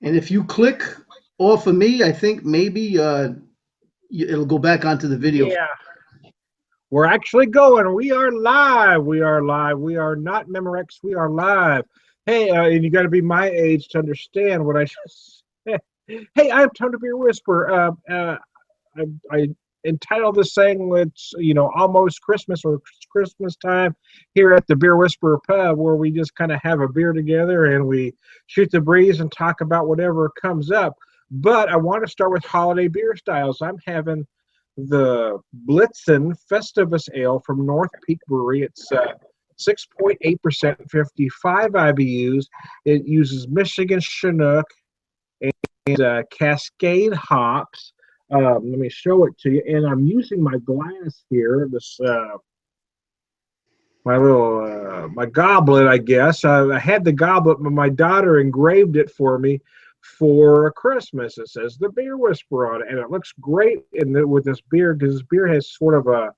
And if you click off of me, I think maybe it'll go back onto the video. Yeah, we're actually going. We are live. We are live. We are not Memorex. We are live. Hey, and you got to be my age to understand what I just said. Hey, I'm Tony Beer Whisperer. I entitled this thing, it's almost Christmas or Christmas time here at the Beer Whisperer Pub, where we just kind of have a beer together and we shoot the breeze and talk about whatever comes up. But I want to start with holiday beer styles. I'm having the Blitzen Festivus Ale from North Peak Brewery. It's 6.8%, 55 IBUs. It uses Michigan Chinook and Cascade hops. Let me show it to you. And I'm using my glass here, this my little my goblet, I guess. I had the goblet, but my daughter engraved it for me for Christmas. It says the Beer Whisperer on it, and it looks great with this beer, because this beer has sort of a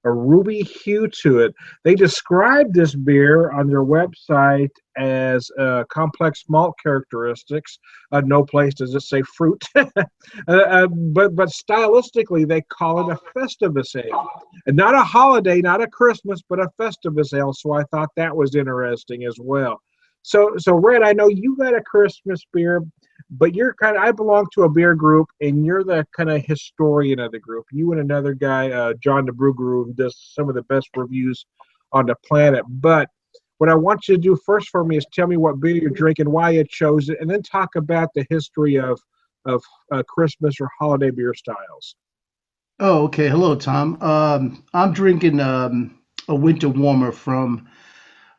ruby hue to it. They describe this beer on their website as complex malt characteristics. No place does it say fruit, but stylistically they call it a Festivus ale, and not a holiday, not a Christmas, but a Festivus ale. So I thought that was interesting as well. So Red, I know you got a Christmas beer, but you're I belong to a beer group, and you're the kind of historian of the group. You and another guy, John the Brew Guru, who does some of the best reviews on the planet. But what I want you to do first for me is tell me what beer you're drinking, why you chose it, and then talk about the history of Christmas or holiday beer styles. Oh, okay. Hello, Tom. I'm drinking a winter warmer from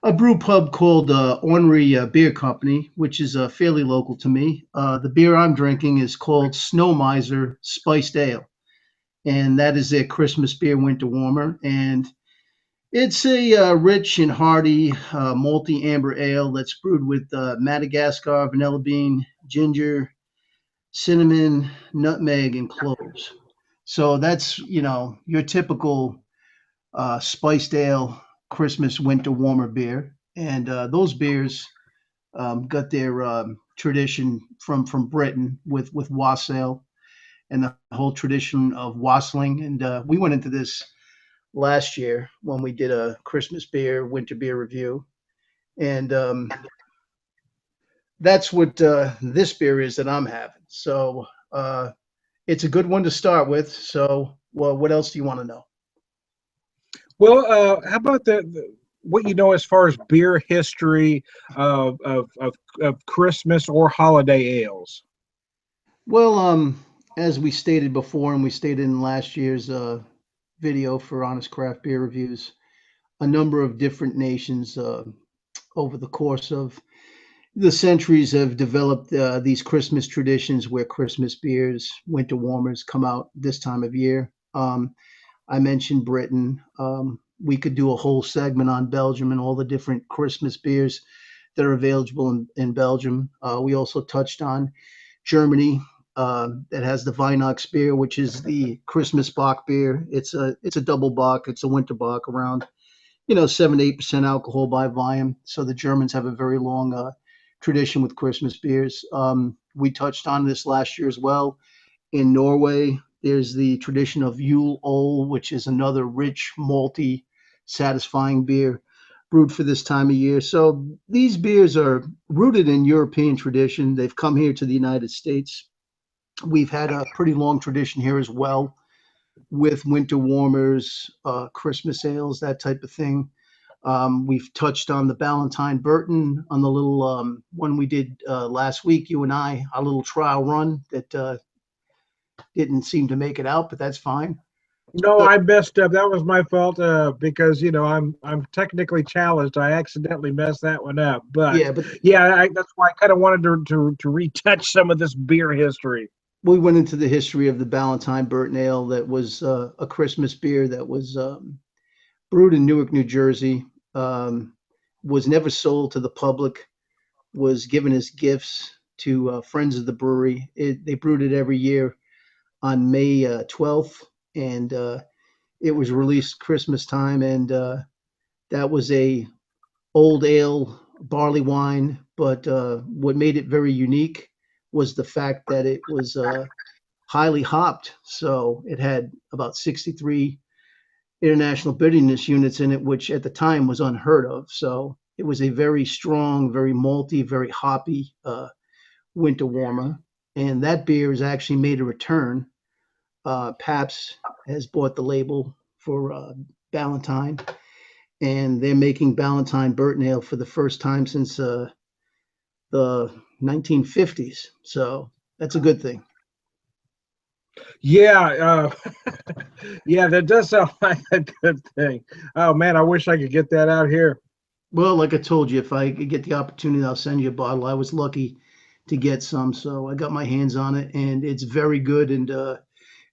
a brew pub called Ornery Beer Company, which is fairly local to me. The beer I'm drinking is called Snow Miser Spiced Ale, and that is their Christmas beer winter warmer. And it's a rich and hearty malty amber ale that's brewed with Madagascar vanilla bean, ginger, cinnamon, nutmeg, and cloves. So that's your typical spiced ale Christmas winter warmer beer, and those beers got their tradition from Britain with wassail and the whole tradition of wassailing. And we went into this last year when we did a Christmas beer winter beer review, and that's what this beer is that I'm having. So it's a good one to start with. So, well, what else do you want to know? Well, how about what you know as far as beer history of Christmas or holiday ales? Well, as we stated before, and we stated in last year's video for Honest Craft Beer Reviews, a number of different nations over the course of the centuries have developed these Christmas traditions where Christmas beers, winter warmers come out this time of year. I mentioned Britain. We could do a whole segment on Belgium and all the different Christmas beers that are available in Belgium. We also touched on Germany, that has the Weihnachts beer, which is the Christmas Bock beer. It's a double Bock. It's a winter Bock, around 7 to 8% alcohol by volume. So the Germans have a very long tradition with Christmas beers. We touched on this last year as well. In Norway, there's the tradition of Yule Ol, which is another rich, malty, satisfying beer brewed for this time of year. So these beers are rooted in European tradition. They've come here to the United States. We've had a pretty long tradition here as well with winter warmers, Christmas ales, that type of thing. We've touched on the Ballantine Burton on the little one we did last week, you and I, a little trial run that didn't seem to make it out, but that's fine. No, So, I messed up. That was my fault because I'm technically challenged. I accidentally messed that one up. But yeah, but yeah, that's why I kind of wanted to retouch some of this beer history. we went into the history of the Ballantine Burton Ale that was a Christmas beer that was brewed in Newark, New Jersey, was never sold to the public, was given as gifts to friends of the brewery. They brewed it every year on May 12th, and it was released Christmas time, and that was a old ale barley wine. But what made it very unique was the fact that it was highly hopped. So it had about 63 international bitterness units in it, which at the time was unheard of. So it was a very strong, very malty, very hoppy winter warmer. And that beer has actually made a return. Pabst has bought the label for Ballantine, and they're making Ballantine Burton Ale for the first time since the 1950s. So that's a good thing. Yeah, yeah, that does sound like a good thing. Oh man, I wish I could get that out here. Well, like I told you, if I could get the opportunity, I'll send you a bottle. I was lucky to get some, so I got my hands on it, and it's very good. And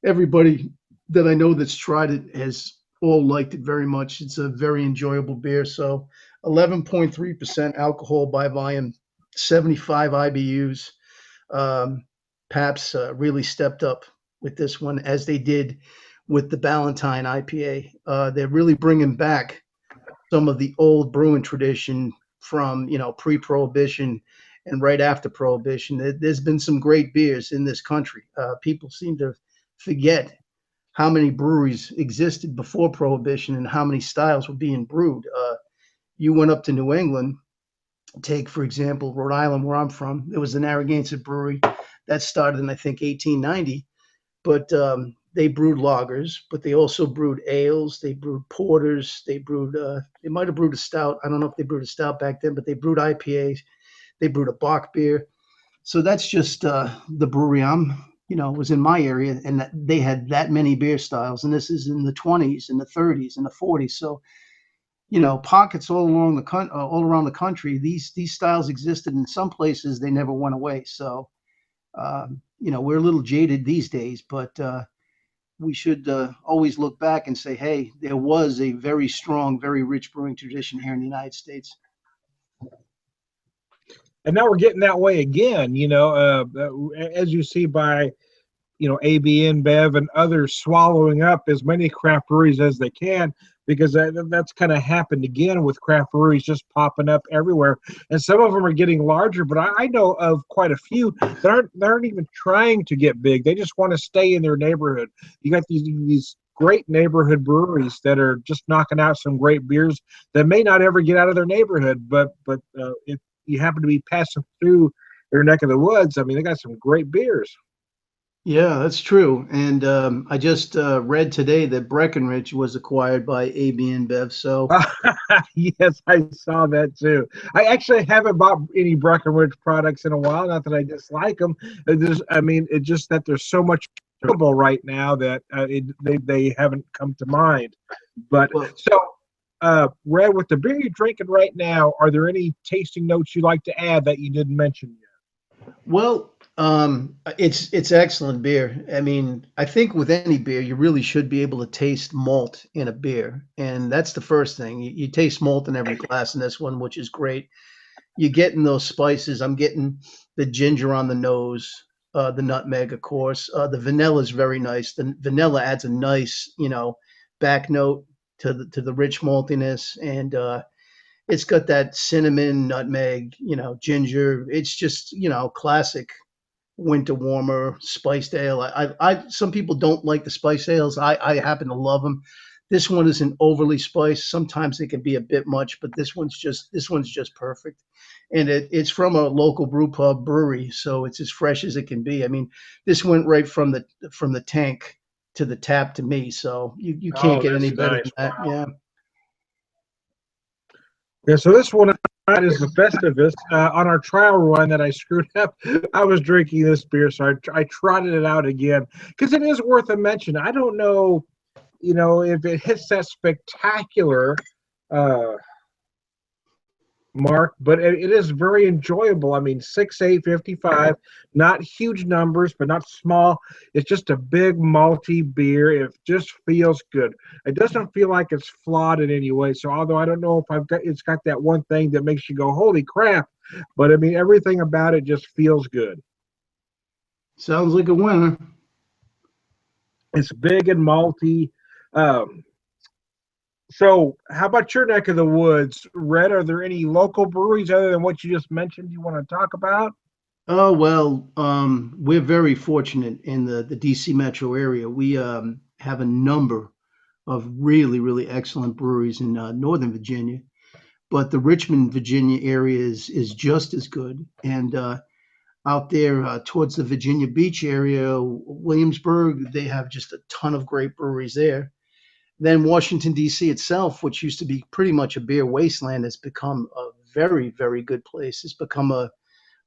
everybody that I know that's tried it has all liked it very much. It's a very enjoyable beer. So 11.3% alcohol by volume, 75 IBUs. Um, Pabst really stepped up with this one, as they did with the Ballantine IPA. They're really bringing back some of the old brewing tradition from pre-prohibition and right after prohibition. There's been some great beers in this country. People seem to forget how many breweries existed before prohibition and how many styles were being brewed. You went up to New England, take for example Rhode Island, where I'm from. There was the Narragansett Brewery that started in I think 1890, but they brewed lagers, but they also brewed ales. They brewed porters. They brewed. They might have brewed a stout. I don't know if they brewed a stout back then, but they brewed IPAs. They brewed a Bock beer. So that's just the brewery was in my area, and that they had that many beer styles. And this is in the 20s, and the 30s, and the 40s. So pockets all around the country. These styles existed in some places. They never went away. So we're a little jaded these days, but we should always look back and say, hey, there was a very strong, very rich brewing tradition here in the United States. And now we're getting that way again. As you see by AB InBev and others swallowing up as many craft breweries as they can, because that's kind of happened again with craft breweries just popping up everywhere. And some of them are getting larger, but I know of quite a few that aren't even trying to get big. They just want to stay in their neighborhood. You got these great neighborhood breweries that are just knocking out some great beers that may not ever get out of their neighborhood, but if you happen to be passing through their neck of the woods, I mean, they got some great beers. Yeah, that's true. And I just read today that Breckenridge was acquired by AB InBev. So Yes, I saw that too. I actually haven't bought any Breckenridge products in a while. Not that I dislike them. It's just that there's so much available right now that they haven't come to mind. But well, Red, with the beer you're drinking right now, are there any tasting notes you'd like to add that you didn't mention yet? Well, it's excellent beer. I mean, I think with any beer, you really should be able to taste malt in a beer, and that's the first thing. You taste malt in every glass in this one, which is great. You're getting those spices. I'm getting the ginger on the nose, the nutmeg, of course. The vanilla is very nice. The vanilla adds a nice, back note to the rich maltiness, and it's got that cinnamon, nutmeg, ginger. It's just, classic winter warmer spiced ale. Some people don't like the spiced ales. I happen to love them. This one isn't overly spiced. Sometimes it can be a bit much, but this one's just perfect. And it's from a local brew pub brewery, so it's as fresh as it can be. I mean, this went right from the tank to the tap to me, so you can't Oh, get any that's better nice. than that. Yeah. Yeah, so this one is the Festivus. On our trial run that I screwed up, I was drinking this beer, so I trotted it out again because it is worth a mention. I don't know, if it hits that spectacular uh, mark, but it is very enjoyable. I mean, 6.8, 55, not huge numbers, but not small. It's just a big malty beer. It just feels good. It doesn't feel like it's flawed in any way. So although I don't know if it's got that one thing that makes you go, holy crap, but I mean, everything about it just feels good. Sounds like a winner. It's big and malty. Um, So, how about your neck of the woods, Red? Are there any local breweries other than what you just mentioned you want to talk about? Oh, well, we're very fortunate in the DC metro area. We have a number of really, really excellent breweries in Northern Virginia, but the Richmond, Virginia area is just as good. And out there towards the Virginia Beach area, Williamsburg, they have just a ton of great breweries there. Then Washington, D.C. itself, which used to be pretty much a beer wasteland, has become a very, very good place. It's become a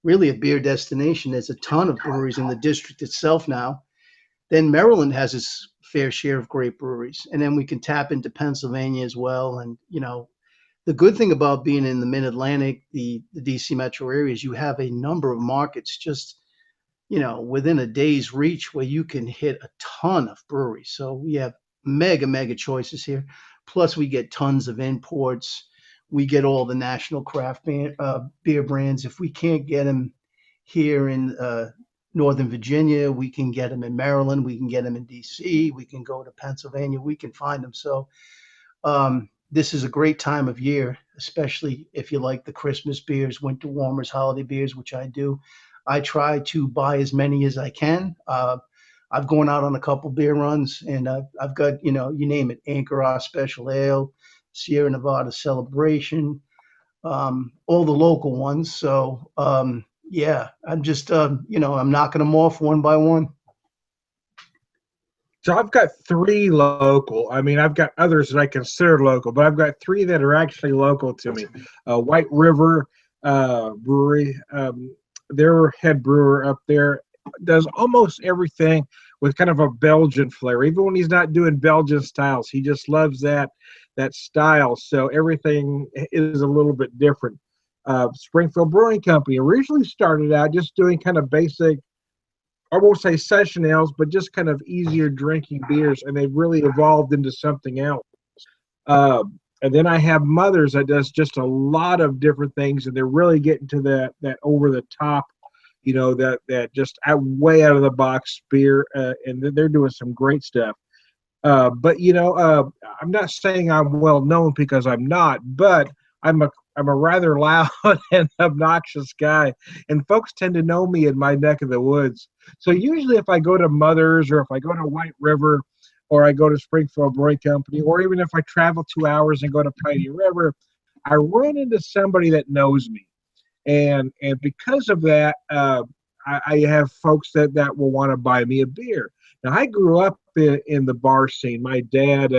really a beer destination. There's a ton of breweries in the district itself now. Then Maryland has its fair share of great breweries. And then we can tap into Pennsylvania as well. And, the good thing about being in the mid Atlantic, the DC metro area, is you have a number of markets just within a day's reach where you can hit a ton of breweries. So we have mega, mega choices here. Plus, we get tons of imports. We get all the national beer brands. If we can't get them here in Northern Virginia, we can get them in Maryland. We can get them in DC. We can go to Pennsylvania. We can find them. So this is a great time of year, especially if you like the Christmas beers, winter warmers, holiday beers, which I do. I try to buy as many as I can. I've gone out on a couple beer runs, and I've got you name it, Anchor Special Ale, Sierra Nevada Celebration, all the local ones. So yeah, I'm just I'm knocking them off one by one. So I've got three local. I mean, I've got others that I consider local, but I've got three that are actually local to me. White River Brewery, their head brewer up there does almost everything with kind of a Belgian flair. Even when he's not doing Belgian styles, he just loves that style. So everything is a little bit different. Springfield Brewing Company originally started out just doing kind of basic, I won't say session ales, but just kind of easier drinking beers, and they've really evolved into something else. And then I have Mothers that does just a lot of different things, and they're really getting to that over the top, that just way out of the box beer, and they're doing some great stuff. But I'm not saying I'm well known because I'm not, but I'm a rather loud and obnoxious guy, and folks tend to know me in my neck of the woods. So usually, if I go to Mother's or if I go to White River, or I go to Springfield Brewing Company, or even if I travel 2 hours and go to Piney River, I run into somebody that knows me, and because of that, I have folks that will want to buy me a beer. Now, I grew up in the bar scene. My dad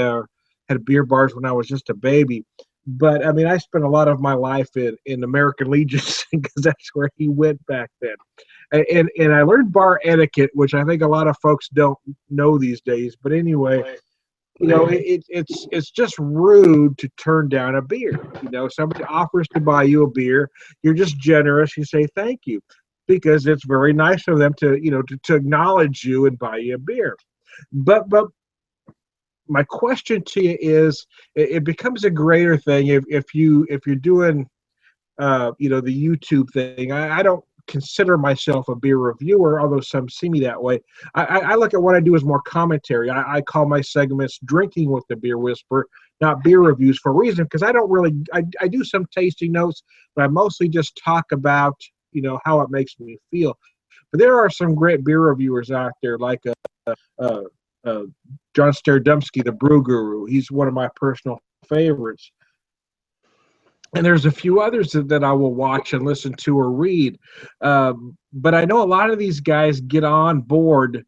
had beer bars when I was just a baby. But I mean, I spent a lot of my life in American Legion because that's where he went back then. And I learned bar etiquette, which I think a lot of folks don't know these days. But anyway, it's just rude to turn down a beer. Somebody offers to buy you a beer, you're just generous. You say thank you because it's very nice of them to acknowledge you and buy you a beer. But my question to you is, it becomes a greater thing if you're doing the YouTube thing. I don't consider myself a beer reviewer, although some see me that way. I look at what I do as more commentary. I call my segments Drinking with the Beer Whisperer, not beer reviews, for a reason, because I don't really I do some tasting notes, but I mostly just talk about how it makes me feel. But there are some great beer reviewers out there, like uh, uh, John Sterdumsky, the Brew Guru. He's one of my personal favorites. And there's a few others that I will watch and listen to or read. But I know a lot of these guys get on board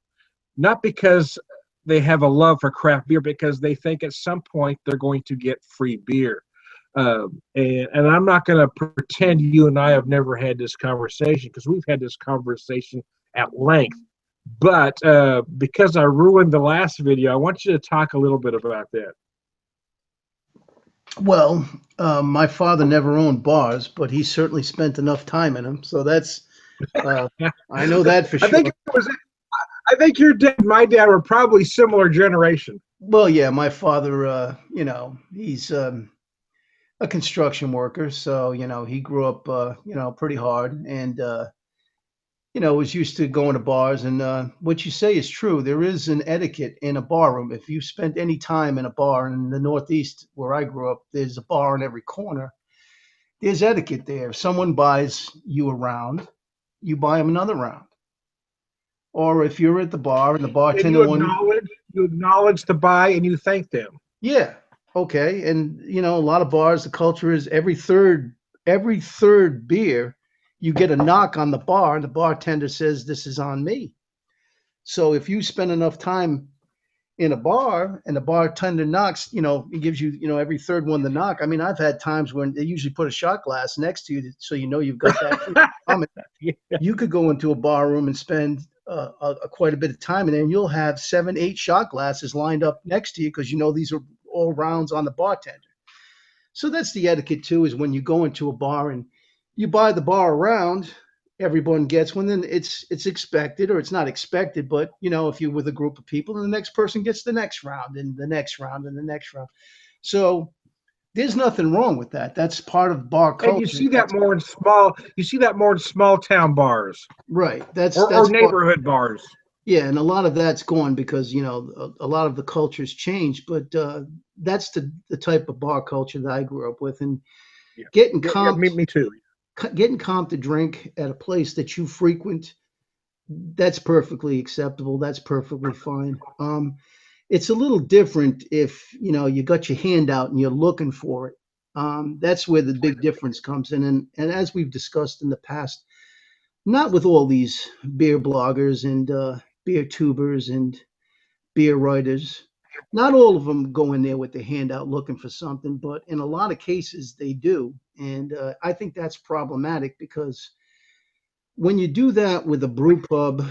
not because they have a love for craft beer, because they think at some point they're going to get free beer. And I'm not going to pretend you and I have never had this conversation, because we've had this conversation at length. But because I ruined the last video, I want you to talk a little bit about that. Well, my father never owned bars, but he certainly spent enough time in them. So that's uh, I know that for I think sure. it was. I think your dad, and my dad, were probably similar generation. Well, yeah, my father, he's a construction worker, so he grew up, pretty hard, and was used to going to bars. And what you say is true. There is an etiquette in a bar room. If you spent any time in a bar in the Northeast where I grew up, there's a bar in every corner. There's etiquette there. If someone buys you around, you buy them another round. Or if you're at the bar and the And bartender you acknowledge the buy and you thank them. yeah, okay. And you know, a lot of bars, the culture is every third beer, you get a knock on the bar, and the bartender says, "This is on me." So if you spend enough time in a bar and the bartender knocks, you know, he gives you, you know, every third one the knock. I mean, I've had times when they usually put a shot glass next to you so you know you've got that comment. Yeah. You could go into a bar room and spend quite a bit of time, and then you'll have 7, 8 shot glasses lined up next to you because you know these are all rounds on the bartender. So that's the etiquette too, is when you go into a bar and you buy the bar around, everyone gets one, then it's expected, or it's not expected, but you know, if you're with a group of people, and the next person gets the next round and the next round and the next round. So there's nothing wrong with that. That's part of bar And you culture. see that That's more in small town bars right. That's or that's part. neighborhood bars. Yeah, and a lot of that's gone because you know a lot of the culture's changed, but that's the type of bar culture that I grew up with, and Yeah. getting Yeah, yeah, comped me too. getting comped to drink at a place that you frequent, that's perfectly acceptable. That's perfectly fine. It's a little different if you know you got your hand out and you're looking for it. That's where the big difference comes in, and as we've discussed in the past, not with all these beer bloggers and beer tubers and beer writers. Not all of them go in there with their hand out looking for something, but in a lot of cases they do. And I think that's problematic because when you do that with a brew pub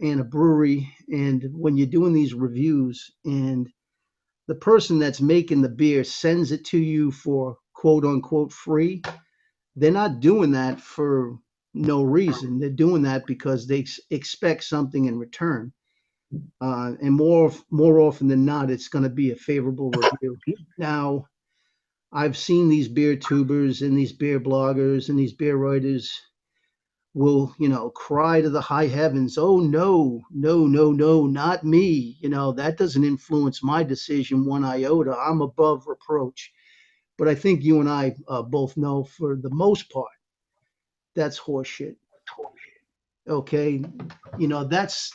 and a brewery, and when you're doing these reviews, and the person that's making the beer sends it to you for quote unquote free, they're not doing that for no reason. They're doing that because they expect something in return. And more often than not, it's going to be a favorable review. Now, I've seen these beer tubers and these beer bloggers and these beer writers will, you know, cry to the high heavens, "Oh no, no, no, no, not me! You know, that doesn't influence my decision one iota. I'm above reproach." But I think you and I both know, for the most part, that's horseshit. Okay, you know, that's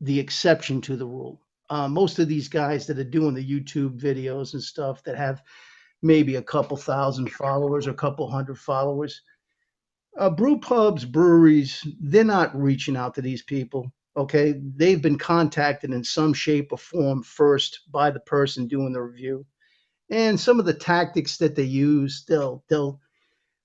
the exception to the rule. Most of these guys that are doing the YouTube videos and stuff that have maybe a couple thousand followers or a couple hundred followers, brew pubs, breweries, they're not reaching out to these people. Okay, they've been contacted in some shape or form first by the person doing the review, and some of the tactics that they use, they'll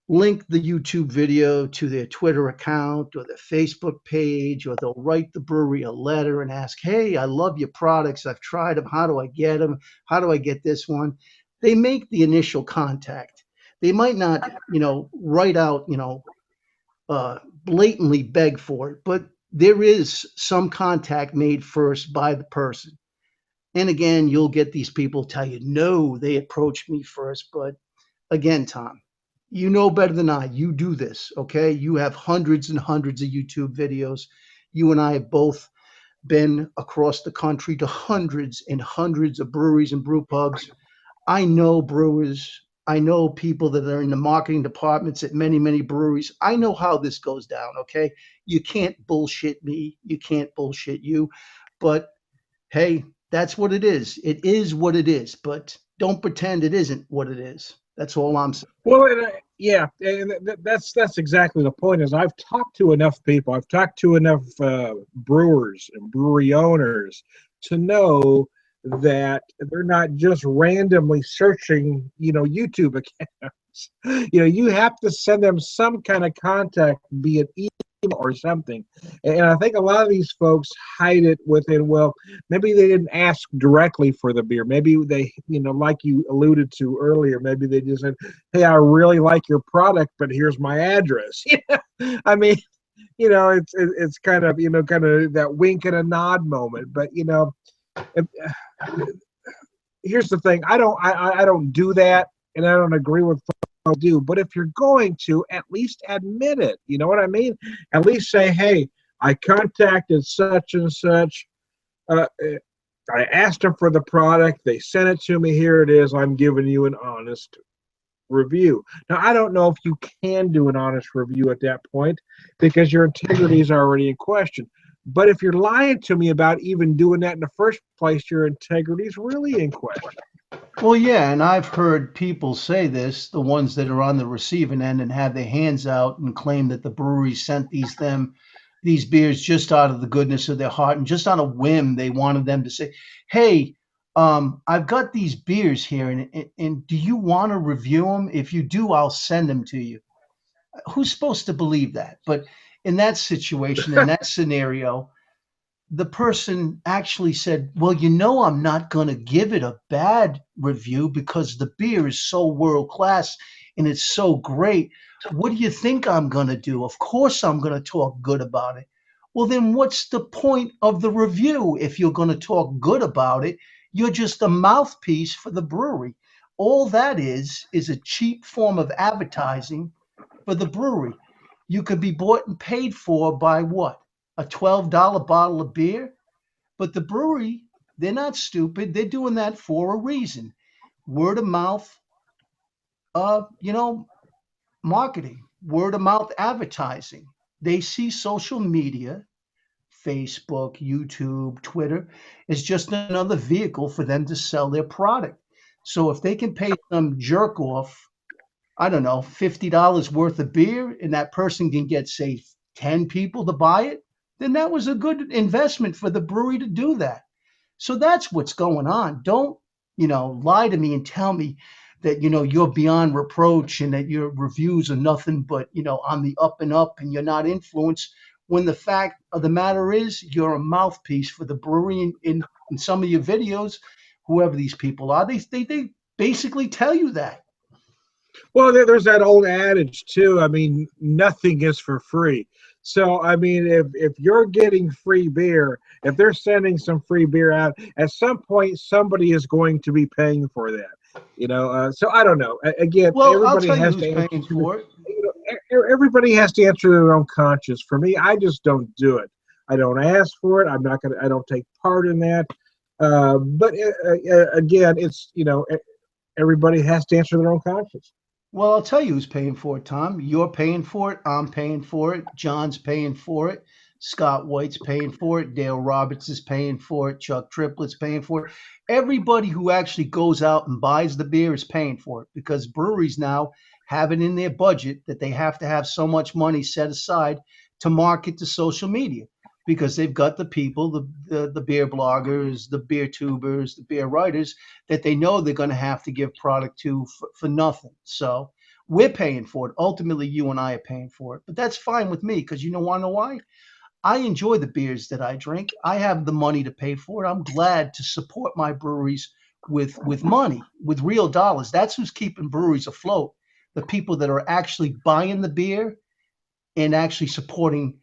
link the YouTube video to their Twitter account or their Facebook page, or they'll write the brewery a letter and ask, "Hey, I love your products. I've tried them. How do I get them? How do I get this one?" They make the initial contact. They might not, you know, write out, you know, blatantly beg for it, but there is some contact made first by the person. And again, you'll get these people tell you, "No, they approached me first." But again, Tom, you know better than I. You do this, okay? You have hundreds and hundreds of YouTube videos. You and I have both been across the country to hundreds and hundreds of breweries and brew pubs. I know brewers. I know people that are in the marketing departments at many, many breweries. I know how this goes down, okay? You can't bullshit me. You can't bullshit you. But hey, that's what it is. It is what it is. But don't pretend it isn't what it is. That's all I'm saying. Well, yeah, and that's exactly the point. Is I've talked to enough people, I've talked to enough brewers and brewery owners to know that they're not just randomly searching, YouTube accounts. You have to send them some kind of contact, be it email or something. And I think a lot of these folks hide it within, well, maybe they didn't ask directly for the beer. Maybe they, like you alluded to earlier, maybe they just said, "Hey, I really like your product, but here's my address." I mean, it's kind of that wink and a nod moment. But if, here's the thing: I don't do that, and I don't agree with folks who do. But if you're going to, at least admit it. You know what I mean? At least say, "Hey, I contacted such and such. Uh, I asked them for the product. They sent it to me. Here it is. I'm giving you an honest review. Now, I don't know if you can do an honest review at that point because your integrity is already in question. But if you're lying to me about even doing that in the first place, your integrity is really in question. Well, yeah, and I've heard people say this, the ones that are on the receiving end and have their hands out and claim that the brewery sent these beers just out of the goodness of their heart and just on a whim. They wanted them to say, "Hey, I've got these beers here, and do you want to review them? If you do, I'll send them to you." Who's supposed to believe that? But in that situation, in that scenario, the person actually said, "Well, I'm not going to give it a bad review because the beer is so world class and it's so great. What do you think I'm going to do? Of course, I'm going to talk good about it." Well, then what's the point of the review if you're going to talk good about it? You're just a mouthpiece for the brewery. All that is a cheap form of advertising for the brewery. You could be bought and paid for by what? A $12 bottle of beer? But the brewery, they're not stupid. They're doing that for a reason. Word of mouth, uh, you know, marketing, word of mouth advertising. They see social media, Facebook, YouTube, Twitter, is just another vehicle for them to sell their product. So if they can pay some jerk off, I don't know, $50 worth of beer, and that person can get, say, 10 people to buy it, then that was a good investment for the brewery to do that. So that's what's going on. Don't, lie to me and tell me that, you're beyond reproach and that your reviews are nothing but, on the up and up and you're not influenced, when the fact of the matter is you're a mouthpiece for the brewery. In some of your videos, whoever these people are, they basically tell you that. Well, there's that old adage too. I mean, nothing is for free. So, I mean, if you're getting free beer, if they're sending some free beer out, at some point somebody is going to be paying for that. So I don't know. Again, Well, I'll everybody tell you has who's to answer. paying for it. Everybody has to answer their own conscience. For me, I just don't do it. I don't ask for it. I'm not gonna. I don't take part in that. But again, it's everybody has to answer their own conscience. Well, I'll tell you who's paying for it, Tom. You're paying for it. I'm paying for it. John's paying for it. Scott White's paying for it. Dale Roberts is paying for it. Chuck Triplett's paying for it. Everybody who actually goes out and buys the beer is paying for it because breweries now have it in their budget that they have to have so much money set aside to market to social media because they've got the people, the beer bloggers, the beer tubers, the beer writers that they know they're going to have to give product to for nothing. So we're paying for it. Ultimately, you and I are paying for it. But that's fine with me because want to know why? I enjoy the beers that I drink. I have the money to pay for it. I'm glad to support my breweries with money, with real dollars. That's who's keeping breweries afloat. The people that are actually buying the beer and actually supporting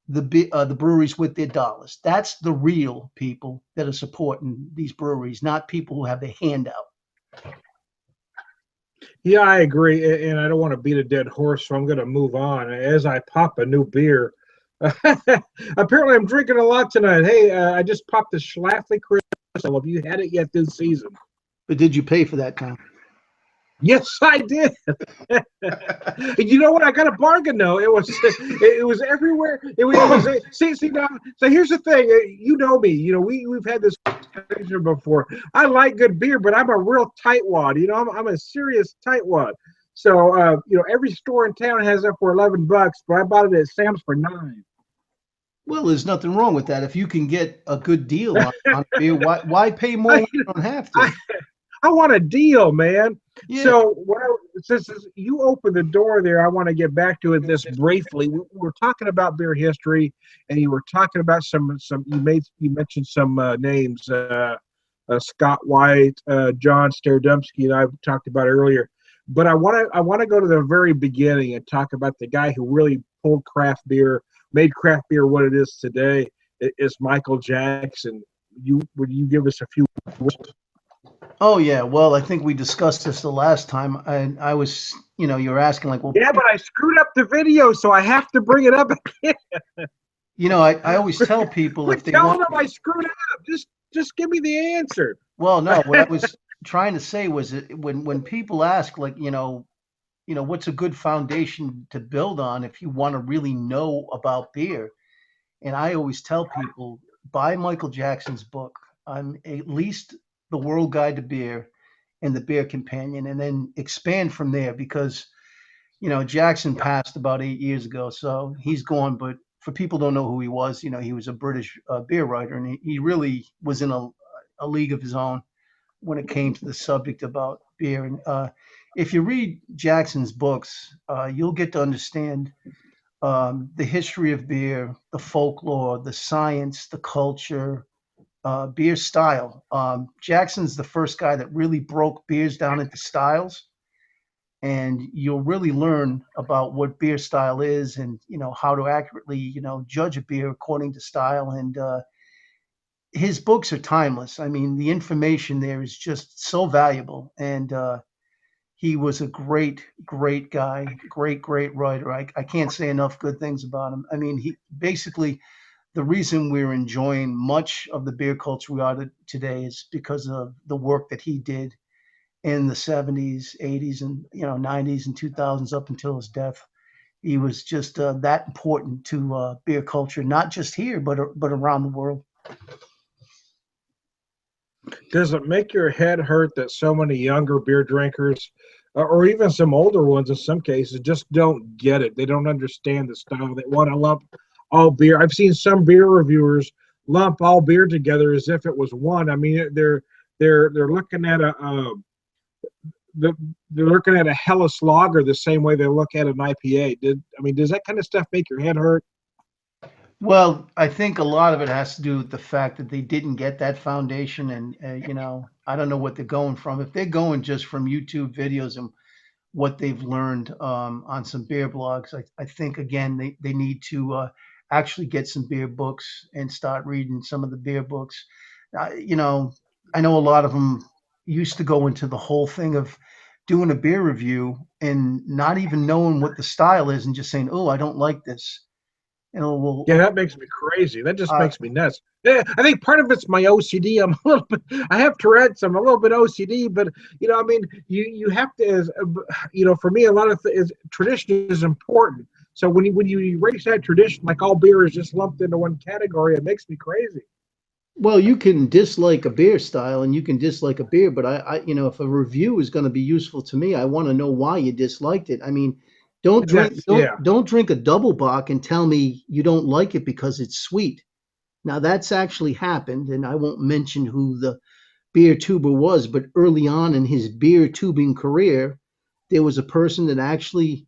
the breweries with their dollars. That's the real people that are supporting these breweries, not people who have their hand out. Yeah, I agree, and I don't want to beat a dead horse, so I'm going to move on as I pop a new beer. Apparently, I'm drinking a lot tonight. Hey, I just popped the Schlafly Crystal. Have you had it yet this season? But did you pay for that, Tom? Yes, I did. You know what? I got a bargain though. It was everywhere. It was see now. So here's the thing. You know me. We've had this conversation before. I like good beer, but I'm a real tightwad. I'm a serious tightwad. So every store in town has it for $11, but I bought it at Sam's for $9. Well, there's nothing wrong with that. If you can get a good deal on beer, why pay more when you don't have to? I want a deal, man. Yeah. So since you opened the door there, I want to get back to it this briefly. We were talking about beer history, and you were talking about some. You mentioned some names, Scott White, John Sterdumsky, and I talked about earlier. But I want to go to the very beginning and talk about the guy who really pulled craft beer, made craft beer what it is today. It is Michael Jackson. Would you give us a few words? Oh yeah. Well, I think we discussed this the last time, and I was, you were asking like, well, Yeah, but I screwed up the video, so I have to bring it up again. I always tell people Quit if they telling want. them I screwed up. Just give me the answer. Well, no, what I was trying to say was when people ask, like, what's a good foundation to build on if you want to really know about beer? And I always tell people, buy Michael Jackson's book on at least the World Guide to Beer and the Beer Companion, and then expand from there because Jackson passed about 8 years ago, so he's gone. But for people who don't know who he was, he was a British beer writer, and he really was in a league of his own when it came to the subject about beer. And if you read Jackson's books, you'll get to understand the history of beer, the folklore, the science, the culture, beer style. Jackson's the first guy that really broke beers down into styles, and you'll really learn about what beer style is, and how to accurately judge a beer according to style. And his books are timeless. I mean, the information there is just so valuable. And he was a great guy, great writer. I can't say enough good things about him. I mean, he basically, the reason we're enjoying much of the beer culture we are today is because of the work that he did in the 70s, 80s, and 90s and 2000s up until his death. He was just that important to beer culture, not just here, but around the world. Does it make your head hurt that so many younger beer drinkers, or even some older ones in some cases, just don't get it? They don't understand the style. They want to lump all beer. I've seen some beer reviewers lump all beer together as if it was one. I mean, they're looking at the, they're looking at a Hellas Lager the same way they look at an IPA. Does that kind of stuff make your head hurt? Well, I think a lot of it has to do with the fact that they didn't get that foundation, and I don't know what they're going from. If they're going just from YouTube videos and what they've learned on some beer blogs, I think again they need to actually get some beer books and start reading some of the beer books. Uh, you know, I know a lot of them used to go into the whole thing of doing a beer review and not even knowing what the style is and just saying, "Oh, I don't like this." Well, Yeah, that makes me crazy. That just uh, makes me nuts. Yeah, I think part of it's my OCD. I'm a little bit. I have Tourette's. I'm a little bit OCD, but you have to. For me, a lot of tradition is important. So when you erase that tradition, like all beer is just lumped into one category, it makes me crazy. well, you can dislike a beer style and you can dislike a beer, but if a review is going to be useful to me, I want to know why you disliked it. I mean, don't drink That's don't yeah. don't drink a double bock and tell me you don't like it because it's sweet. Now that's actually happened, and I won't mention who the beer tuber was, but early on in his beer tubing career, there was a person that actually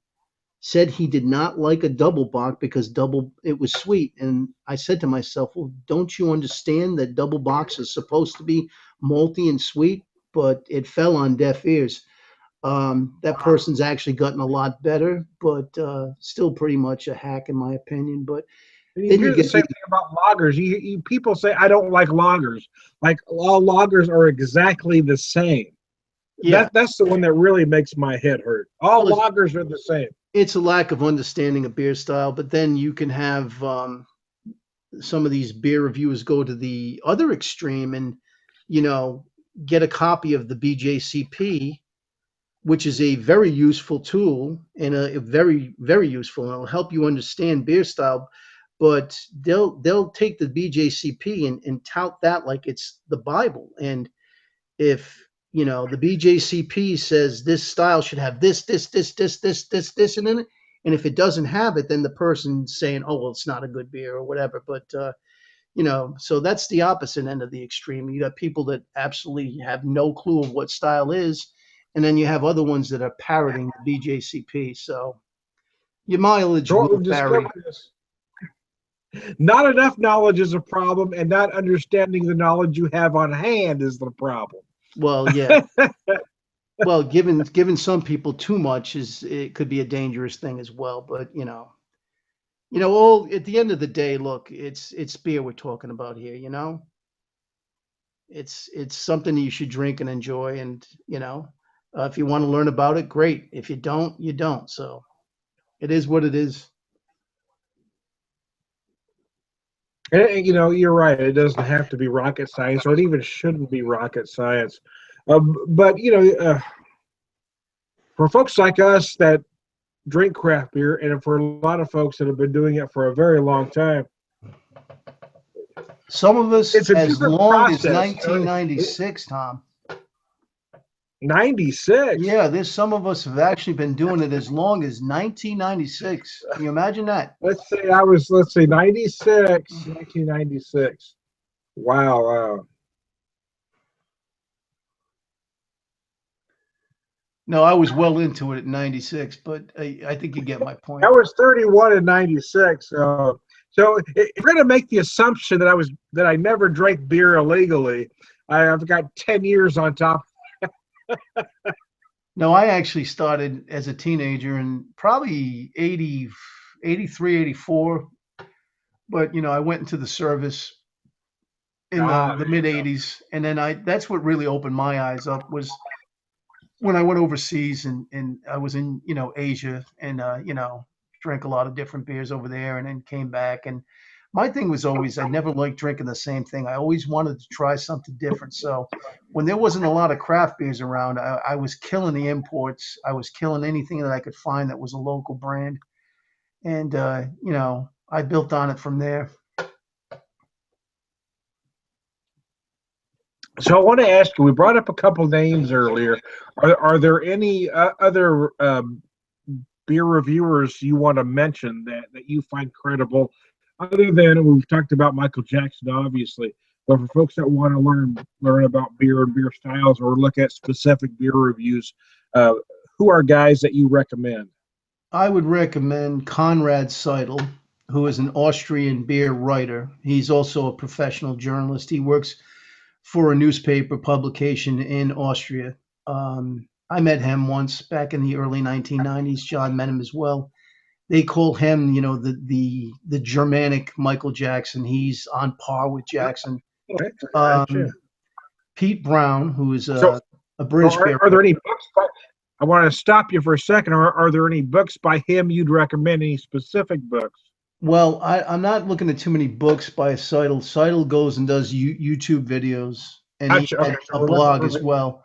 said he did not like a double bock because double it was sweet. And I said to myself, well, don't you understand that double bocks is supposed to be malty and sweet? But it fell on deaf ears. That person's actually gotten a lot better, but still pretty much a hack in my opinion. But And you then you hear the get same the thing about loggers. People say I don't like loggers. Like all loggers are exactly the same. yeah. That's the one that really makes my head hurt. All Well, loggers are the same. it's a lack of understanding of beer style. But then you can have some of these beer reviewers go to the other extreme and you know get a copy of the BJCP, which is a very useful tool and a very useful, and it'll help you understand beer style. But they'll take the BJCP and tout that like it's the Bible. And if the BJCP says this style should have this in it, and if it doesn't have it, then the person's saying, oh well, it's not a good beer or whatever. But so that's the opposite end of the extreme. You got people that absolutely have no clue of what style is, and then you have other ones that are parroting the BJCP. So your mileage So what will we've vary. discovered is not enough knowledge is a problem, and not understanding the knowledge you have on hand is the problem. Well, yeah. Well, given some people too much is it could be a dangerous thing as well. But all at the end of the day, look, it's beer we're talking about here. It's something you should drink and enjoy, and if you want to learn about it, great. If you don't, you don't. So it is what it is. And, you're right. It doesn't have to be rocket science, or it even shouldn't be rocket science. But for folks like us that drink craft beer, and for a lot of folks that have been doing it for a very long time, Some of us it's a as different long as process. 1996, Tom. 96. Yeah, there's some of us have actually been doing it as long as 1996. Can you imagine that? Let's say 96, 1996. Wow, wow. No, I was well into it at 96, but I think you get my I point. was 31 in 96. So if you're going to make the assumption that I never drank beer illegally, I've got 10 years on top. No, I actually started as a teenager in probably 80, 83, 84. But, I went into the service in the There mid you go. 80s. And then that's what really opened my eyes up was when I went overseas and I was in, Asia and, drank a lot of different beers over there and then came back. And my thing was always, I never liked drinking the same thing. I always wanted to try something different. So when there wasn't a lot of craft beers around, I was killing the imports. I was killing anything that I could find that was a local brand. And, I built on it from there. So I want to ask you, we brought up a couple names earlier. Are there any other beer reviewers you want to mention that you find credible, other than we've talked about Michael Jackson, obviously, but for folks that want to learn about beer and beer styles or look at specific beer reviews, uh, who are guys that you recommend? I would recommend Konrad Seidel, who is an Austrian beer writer. He's also a professional journalist. He works for a newspaper publication in Austria. I met him once back in the early 1990s. John met him as well. They call him, the Germanic Michael Jackson. He's on par with Jackson. Okay, gotcha. Um, Pete Brown, who is So, a so British beer are there writer. any books? I want to stop you for a second. Are there any books by him you'd recommend? Any specific books? Well, I'm not looking at too many books by Seidel. Seidel goes and does YouTube videos, and he Gotcha. Okay, had so a we're blog as well.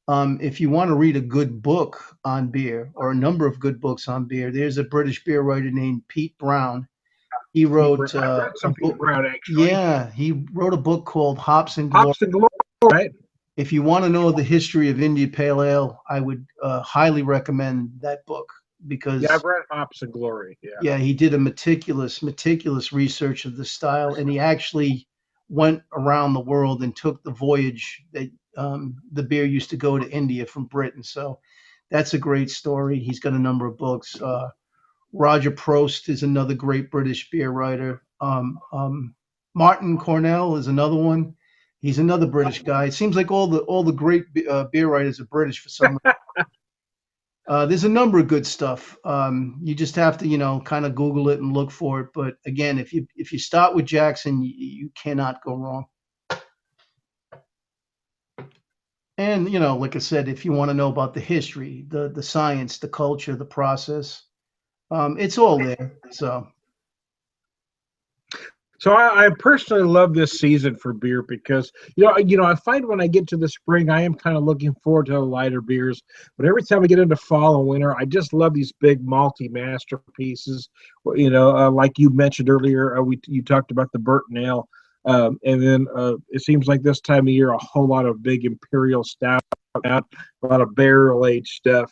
If you want to read a good book on beer or a number of good books on beer, there's a British beer writer named Pete Brown. He Pete Brown. wrote I've read a some Pete book. Brown actually. Yeah, he wrote a book called Hops and Glory. Hops and Glory, right? If you want to know the history of India Pale Ale, I would highly recommend that book Yeah, because I've read Hops and Glory. Yeah. yeah, he did a meticulous research of the style, and he actually went around the world and took the voyage that the beer used to go to India from Britain. So that's a great story. He's got a number of books. Roger Prost is another great British beer writer. Martin Cornell is another one. He's another British guy. It seems like all the great beer writers are British for some reason. There's a number of good stuff. You just have to, kind of Google it and look for it. But again, if you start with Jackson, you cannot go wrong. And like I said, if you want to know about the history, the science, the culture, the process, it's all there. So So I personally love this season for beer because I find when I get to the spring, I am kind of looking forward to the lighter beers. But every time I get into fall and winter, I just love these big malty masterpieces. Like you mentioned earlier, you talked about the Burton Ale, and then it seems like this time of year, a whole lot of big imperial stout, a lot of barrel aged stuff.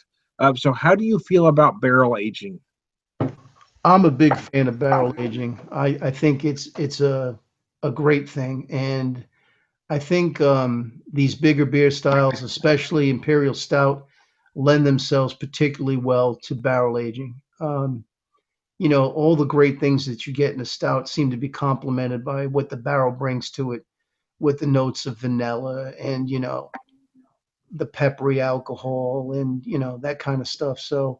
So how do you feel about barrel aging? I'm a big fan of barrel aging. I think it's a great thing, and I think these bigger beer styles, especially Imperial Stout, lend themselves particularly well to barrel aging. All the great things that you get in a stout seem to be complemented by what the barrel brings to it, with the notes of vanilla and the peppery alcohol and that kind of stuff. So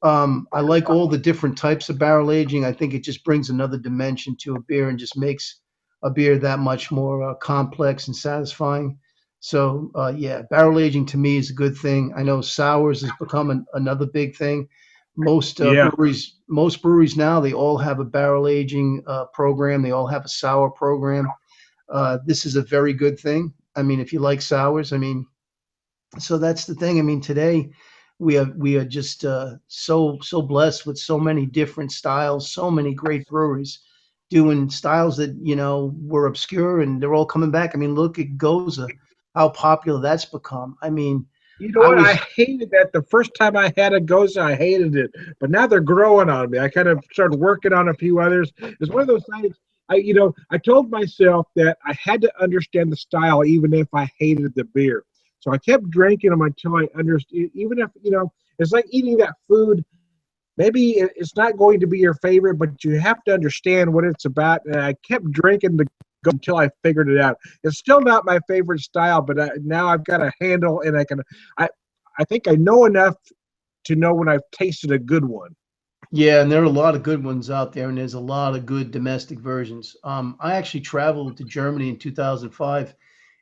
I like all the different types of barrel aging. I think it just brings another dimension to a beer and just makes a beer that much more complex and satisfying. So yeah, barrel aging to me is a good thing. I know sours has become another big thing. Most Yeah. breweries now, they all have a barrel aging program. They all have a sour program. This is a very good thing. I mean, if you like sours, I mean, So that's the thing. I mean, today we are just so blessed with so many different styles, so many great breweries doing styles that were obscure, and they're all coming back. I mean, look at Goza, how popular that's become. I mean, You know I what? I was hated that the first time I had a ghost. I hated it, but now they're growing on me. I kind of started working on a few others. It's one of those things. I told myself that I had to understand the style, even if I hated the beer. So I kept drinking them until I understood. Even if it's like eating that food. Maybe it's not going to be your favorite, but you have to understand what it's about. And I kept drinking the go until I figured it out. It's still not my favorite style, but now I've got a handle, and I, I think I know enough to know when I've tasted a good one. Yeah, and there are a lot of good ones out there, and there's a lot of good domestic versions. I actually traveled to Germany in 2005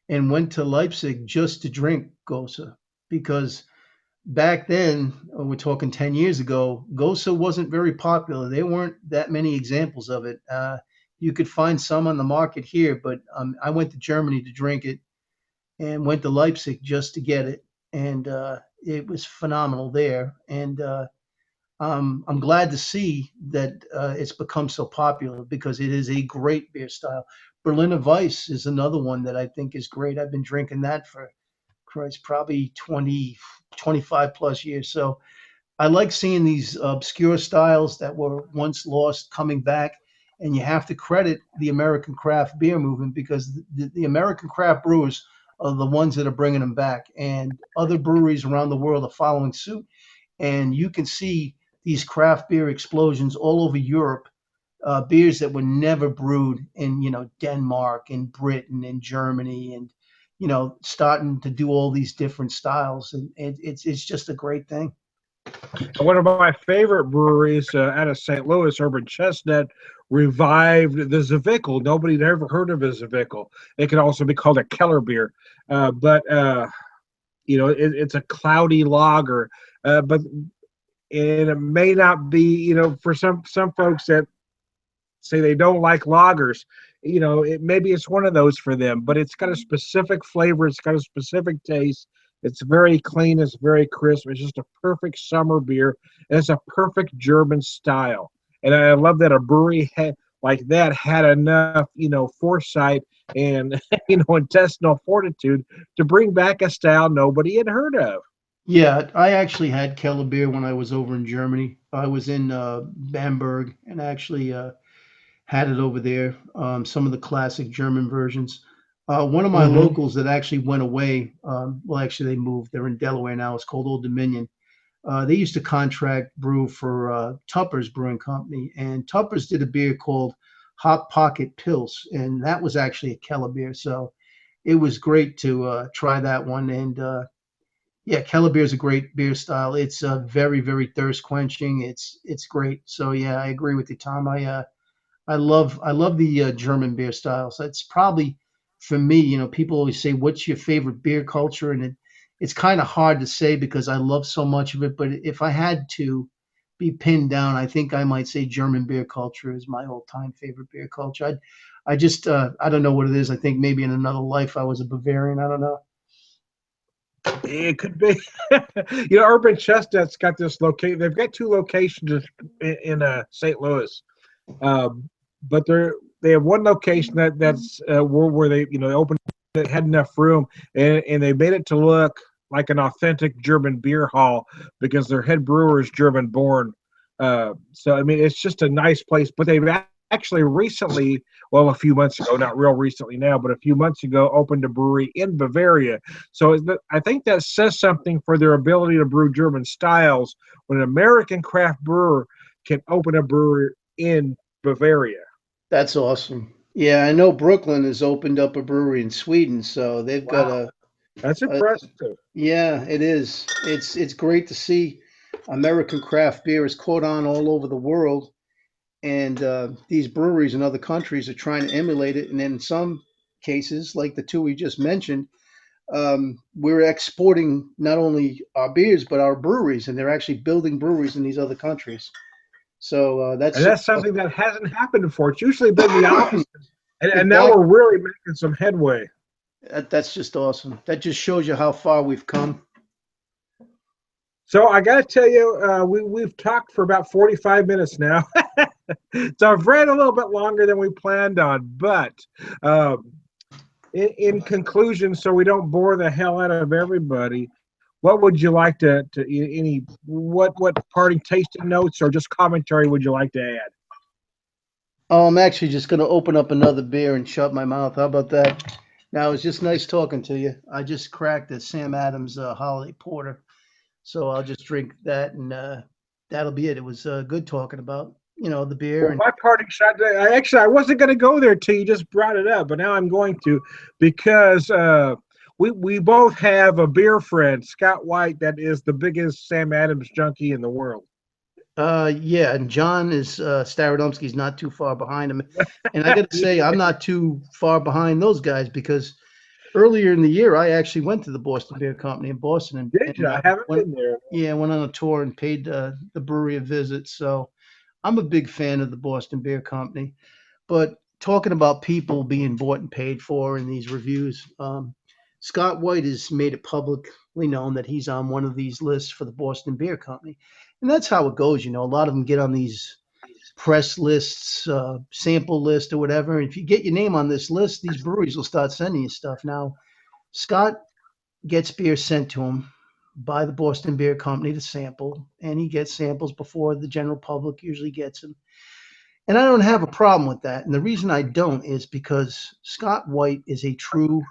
and went to Leipzig just to drink Gosa because back then, we're talking 10 years ago, Gosa wasn't very popular. There weren't that many examples of it. You could find some on the market here, but I went to Germany to drink it and went to Leipzig just to get it. And it was phenomenal there. And I'm glad to see that it's become so popular because it is a great beer style. Berliner Weiss is another one that I think is great. I've been drinking that for Christ, probably 20, 25 plus years. So I like seeing these obscure styles that were once lost coming back. And you have to credit the American craft beer movement because the American craft brewers are the ones that are bringing them back. And other breweries around the world are following suit. And you can see these craft beer explosions all over Europe, beers that were never brewed in Denmark and Britain and Germany, and starting to do all these different styles, and it's just a great thing. One of my favorite breweries out of St. Louis, Urban Chestnut, revived the Zwickel. Nobody had ever heard of a Zwickel. It could also be called a Keller beer, but it's a cloudy lager. But and it may not be, for some folks that say they don't like lagers, maybe it's one of those for them, but it's got a specific flavor, it's got a specific taste. It's very clean, it's very crisp, it's just a perfect summer beer, and it's a perfect German style. And I love that a brewery like that had enough, foresight and intestinal fortitude to bring back a style nobody had heard of. Yeah, I actually had Keller beer when I was over in Germany. I was in Bamberg and actually had it over there. Some of the classic German versions. One of my Mm-hmm. locals that actually went away. Well, actually, they moved. They're in Delaware now. It's called Old Dominion. They used to contract brew for Tupper's Brewing Company, and Tupper's did a beer called Hot Pocket Pils, and that was actually a Keller beer. So it was great to try that one. And yeah, Keller beer is a great beer style. It's very, very thirst quenching. It's great. So yeah, I agree with you, Tom. I love the German beer styles. That's probably for me. People always say, "What's your favorite beer culture?" And it's kind of hard to say because I love so much of it. But if I had to be pinned down, I think I might say German beer culture is my all-time favorite beer culture. I don't know what it is. I think maybe in another life I was a Bavarian. I don't know. It could be. Urban Chestnut's got this location. They've got two locations in St. Louis, um, but they have one location that's where they they opened that had enough room, and they made it to look like an authentic German beer hall because their head brewer is German born. So I mean, it's just a nice place. But they've actually recently, well, a few months ago, not real recently now, but a few months ago, opened a brewery in Bavaria. So I think that says something for their ability to brew German styles when an American craft brewer can open a brewery in Bavaria. That's awesome. Yeah, I know Brooklyn has opened up a brewery in Sweden, so they've got Wow, that's a impressive. yeah, it is. It's great to see American craft beer is caught on all over the world, and these breweries in other countries are trying to emulate it. And in some cases, like the two we just mentioned, we're exporting not only our beers but our breweries, and they're actually building breweries in these other countries. So that's And super that's something that hasn't happened before. It's usually been the opposite. And exactly. now we're really making some headway. That's just awesome. That just shows you how far we've come. So I got to tell you, we've talked for about 45 minutes now. So I've ran a little bit longer than we planned on, but um, in conclusion, so we don't bore the hell out of everybody, what would you like to any what parting tasting notes or just commentary would you like to add? Oh, I'm actually just going to open up another beer and shut my mouth. How about that? Now, it's just nice talking to you. I just cracked a Sam Adams Holiday Porter, so I'll just drink that, and that'll be it. It was good talking about, the beer. Well, And my parting shot. I wasn't going to go there till you just brought it up, but now I'm going to because we both have a beer friend, Scott White, that is the biggest Sam Adams junkie in the world. yeah, and John is Starodomski's not too far behind him. And I got to say, I'm not too far behind those guys because earlier in the year, I actually went to the Boston Beer Company in Boston and, Did you? I haven't went, been there. yeah, went on a tour and paid the brewery a visit. So I'm a big fan of the Boston Beer Company. But talking about people being bought and paid for in these reviews, Scott White has made it publicly known that he's on one of these lists for the Boston Beer Company. And that's how it goes. A lot of them get on these press lists, sample list, or whatever. And if you get your name on this list, these breweries will start sending you stuff. Now, Scott gets beer sent to him by the Boston Beer Company to sample, and he gets samples before the general public usually gets them. And I don't have a problem with that. And the reason I don't is because Scott White is a true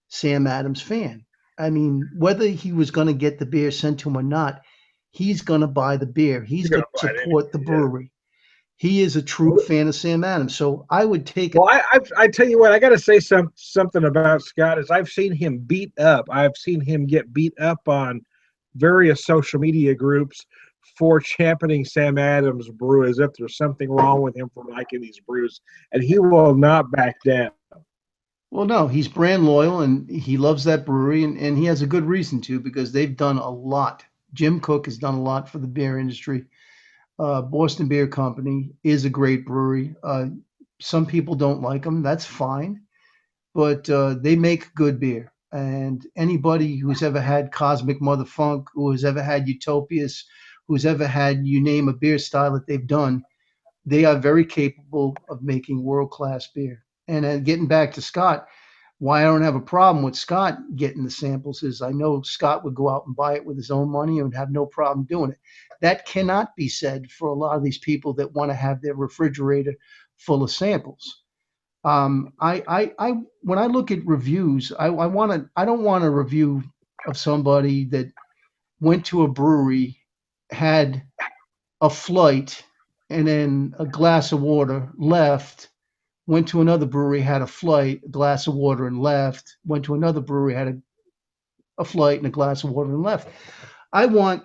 Sam Adams fan. I mean, whether he was going to get the beer sent to him or not, he's going to buy the beer. He's You're going gonna to buy it anyway. support the Yeah. brewery. He is a true fan of Sam Adams. So I would take it. Well, I tell you what, I got to say something about Scott is I've seen him beat up. I've seen him get beat up on various social media groups for championing Sam Adams brew as if there's something wrong with him for liking these brews, and he will not back down. Well, no, he's brand loyal and he loves that brewery, and he has a good reason to because they've done a lot. Jim Cook has done a lot for the beer industry. Boston Beer Company is a great brewery. Some people don't like them. That's fine, but they make good beer. And anybody who's ever had Cosmic Mother Funk, who has ever had Utopias, who's ever had you name a beer style that they've done, they are very capable of making world class beer. And getting back to Scott, why I don't have a problem with Scott getting the samples is I know Scott would go out and buy it with his own money and have no problem doing it. That cannot be said for a lot of these people that want to have their refrigerator full of samples. When I look at reviews, I don't want a review of somebody that went to a brewery, had a flight, and then a glass of water, left, went to another brewery, had a flight, a glass of water, and left. Went to another brewery, had a flight and a glass of water, and left. I want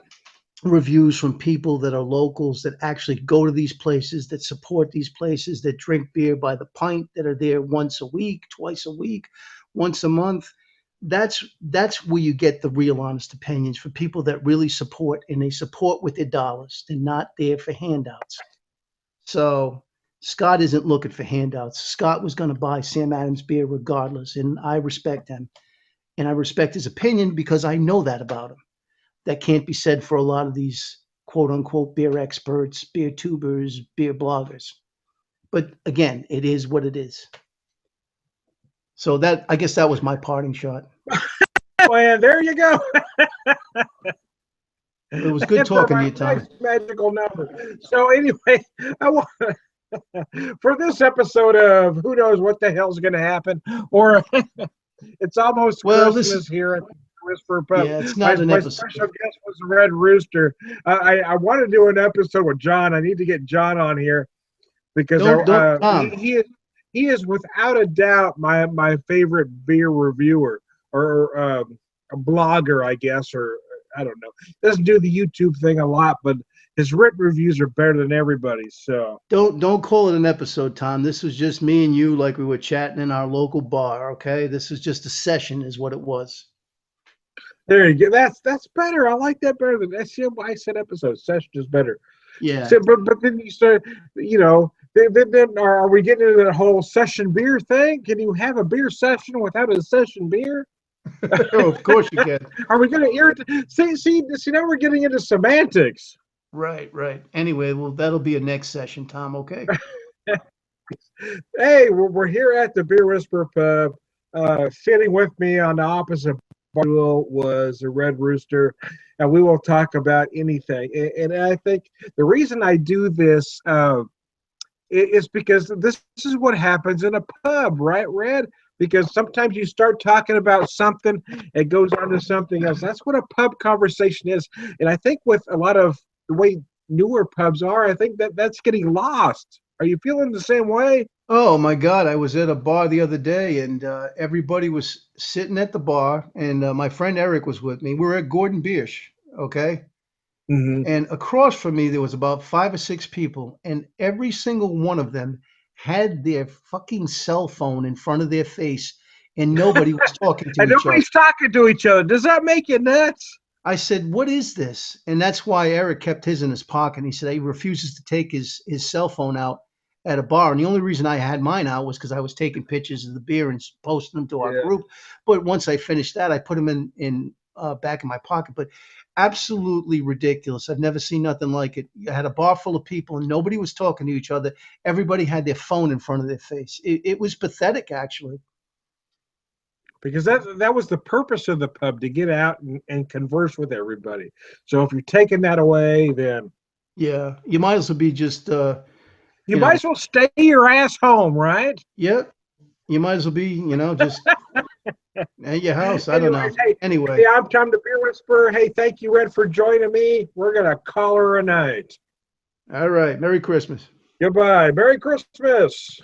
reviews from people that are locals that actually go to these places, that support these places, that drink beer by the pint, that are there once a week, twice a week, once a month. That's where you get the real honest opinions for people that really support, and they support with their dollars. They're not there for handouts. So Scott isn't looking for handouts. Scott was going to buy Sam Adams beer regardless, and I respect him. And I respect his opinion because I know that about him. That can't be said for a lot of these quote unquote beer experts, beer tubers, beer bloggers. But again, it is what it is. So that I guess that was my parting shot. And there you go. It was good And for talking to my you, nice Tom. magical number. So anyway, I want for this episode of who knows what the hell's going to happen, or it's almost Well, this is Christmas here at the Whisper Pub. yeah, it's My not an my episode. special guest was the Red Rooster. I want to do an episode with John. I need to get John on here because Don't Tom. he is without a doubt my favorite beer reviewer or a blogger, I guess, or I don't know. Doesn't do the YouTube thing a lot, but his written reviews are better than everybody's. So Don't call it an episode, Tom. This was just me and you like we were chatting in our local bar, okay? This is just a session is what it was. there you go. That's better. I like that better than I said episode. Session is better. Yeah. So, but then you start, you know, Then are we getting into that whole session beer thing? Can you have a beer session without a session beer? Oh, of course you can. Are we going to irritate? See, now we're getting into semantics. Right, right. Anyway, well, that'll be a next session, Tom. Okay. Hey, we're here at the Beer Whisperer Pub. Sitting with me on the opposite stool was a Red Rooster, and we will talk about anything. And I think the reason I do this is because this is what happens in a pub, right, Red? Because sometimes you start talking about something, it goes on to something else. That's what a pub conversation is. And I think with a lot of the way newer pubs are, I think that's getting lost. Are you feeling the same way? Oh my God, I was at a bar the other day and everybody was sitting at the bar and my friend Eric was with me. We were at Gordon Biersch, okay? Mm-hmm. And across from me there was about 5 or 6 people and every single one of them had their fucking cell phone in front of their face and nobody was talking to And each other. nobody's talking to each other. Does that make you nuts? I said, "What is this?" And that's why Eric kept his in his pocket. He said he refuses to take his cell phone out at a bar. And the only reason I had mine out was because I was taking pictures of the beer and posting them to our Yeah. group. But once I finished that, I put them in back in my pocket. But absolutely ridiculous. I've never seen nothing like it. You had a bar full of people and nobody was talking to each other. Everybody had their phone in front of their face. It was pathetic, actually. Because that was the purpose of the pub, to get out and converse with everybody. So if you're taking that away, then Yeah, you might as well be just you you might know, as well stay your ass home, right? yeah, you might as well be, just at your house. I don't know. Anyways, hey, Anyway, hey, I'm Tom the Beer Whisperer. Hey, thank you, Red, for joining me. We're gonna call her a night. all right. Merry Christmas. Goodbye. Merry Christmas.